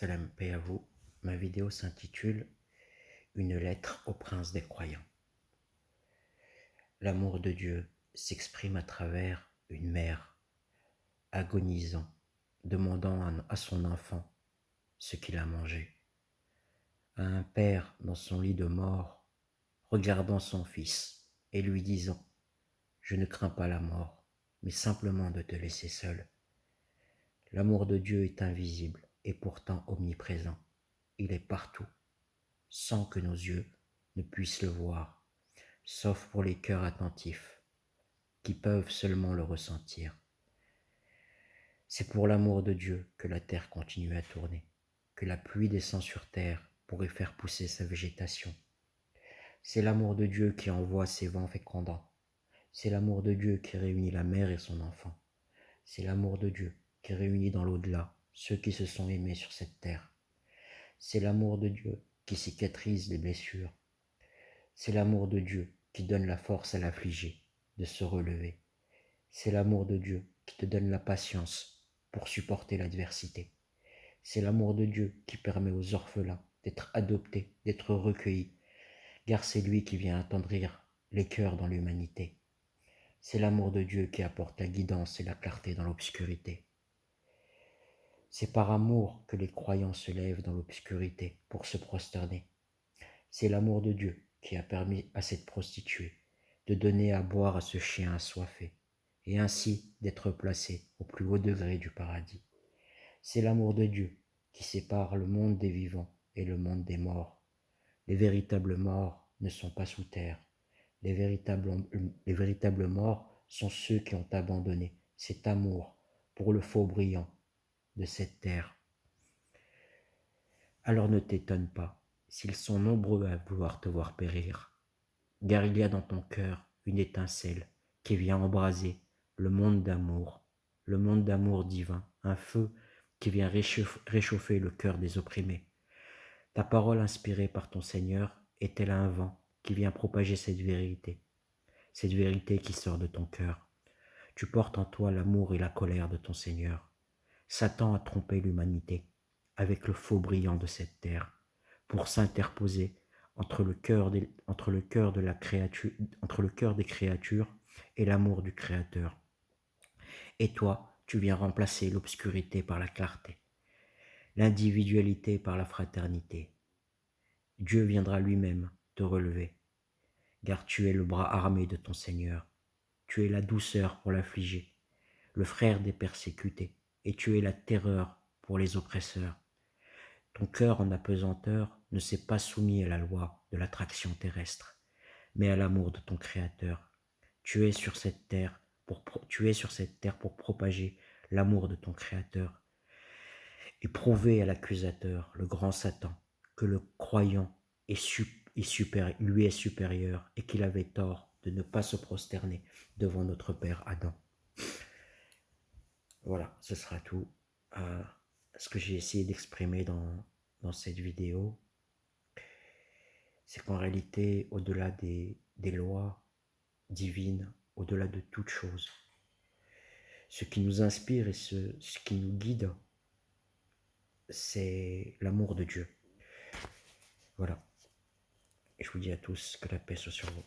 Salam, paix à vous. Ma vidéo s'intitule Une lettre au prince des croyants. L'amour de Dieu s'exprime à travers une mère agonisant, demandant à son enfant ce qu'il a mangé. À un père dans son lit de mort, regardant son fils et lui disant « Je ne crains pas la mort, mais simplement de te laisser seul. » L'amour de Dieu est invisible et pourtant omniprésent. Il est partout, sans que nos yeux ne puissent le voir, sauf pour les cœurs attentifs, qui peuvent seulement le ressentir. C'est pour l'amour de Dieu que la terre continue à tourner, que la pluie descend sur terre pour y faire pousser sa végétation. C'est l'amour de Dieu qui envoie ses vents fécondants. C'est l'amour de Dieu qui réunit la mère et son enfant. C'est l'amour de Dieu qui réunit dans l'au-delà ceux qui se sont aimés sur cette terre. C'est l'amour de Dieu qui cicatrise les blessures. C'est l'amour de Dieu qui donne la force à l'affligé de se relever. C'est l'amour de Dieu qui te donne la patience pour supporter l'adversité. C'est l'amour de Dieu qui permet aux orphelins d'être adoptés, d'être recueillis, car c'est lui qui vient attendrir les cœurs dans l'humanité. C'est l'amour de Dieu qui apporte la guidance et la clarté dans l'obscurité. C'est par amour que les croyants se lèvent dans l'obscurité pour se prosterner. C'est l'amour de Dieu qui a permis à cette prostituée de donner à boire à ce chien assoiffé, et ainsi d'être placé au plus haut degré du paradis. C'est l'amour de Dieu qui sépare le monde des vivants et le monde des morts. Les véritables morts ne sont pas sous terre. Les véritables morts sont ceux qui ont abandonné cet amour pour le faux brillant de cette terre. Alors ne t'étonne pas s'ils sont nombreux à vouloir te voir périr, car il y a dans ton cœur une étincelle qui vient embraser le monde d'amour divin, un feu qui vient réchauffer le cœur des opprimés. Ta parole inspirée par ton Seigneur est-elle un vent qui vient propager cette vérité qui sort de ton cœur. Tu portes en toi l'amour et la colère de ton Seigneur. Satan a trompé l'humanité avec le faux brillant de cette terre pour s'interposer entre le cœur des créatures et l'amour du Créateur. Et toi, tu viens remplacer l'obscurité par la clarté, l'individualité par la fraternité. Dieu viendra lui-même te relever, car tu es le bras armé de ton Seigneur. Tu es la douceur pour l'affligé, le frère des persécutés, et tu es la terreur pour les oppresseurs. Ton cœur en apesanteur ne s'est pas soumis à la loi de l'attraction terrestre, mais à l'amour de ton Créateur. Tu es sur cette terre pour propager l'amour de ton Créateur et prouver à l'accusateur, le grand Satan, que le croyant lui est supérieur et qu'il avait tort de ne pas se prosterner devant notre Père Adam. Voilà, ce sera tout. Ce que j'ai essayé d'exprimer dans cette vidéo, c'est qu'en réalité, au-delà des lois divines, au-delà de toute chose, ce qui nous inspire et ce qui nous guide, c'est l'amour de Dieu. Voilà. Et je vous dis à tous que la paix soit sur vous.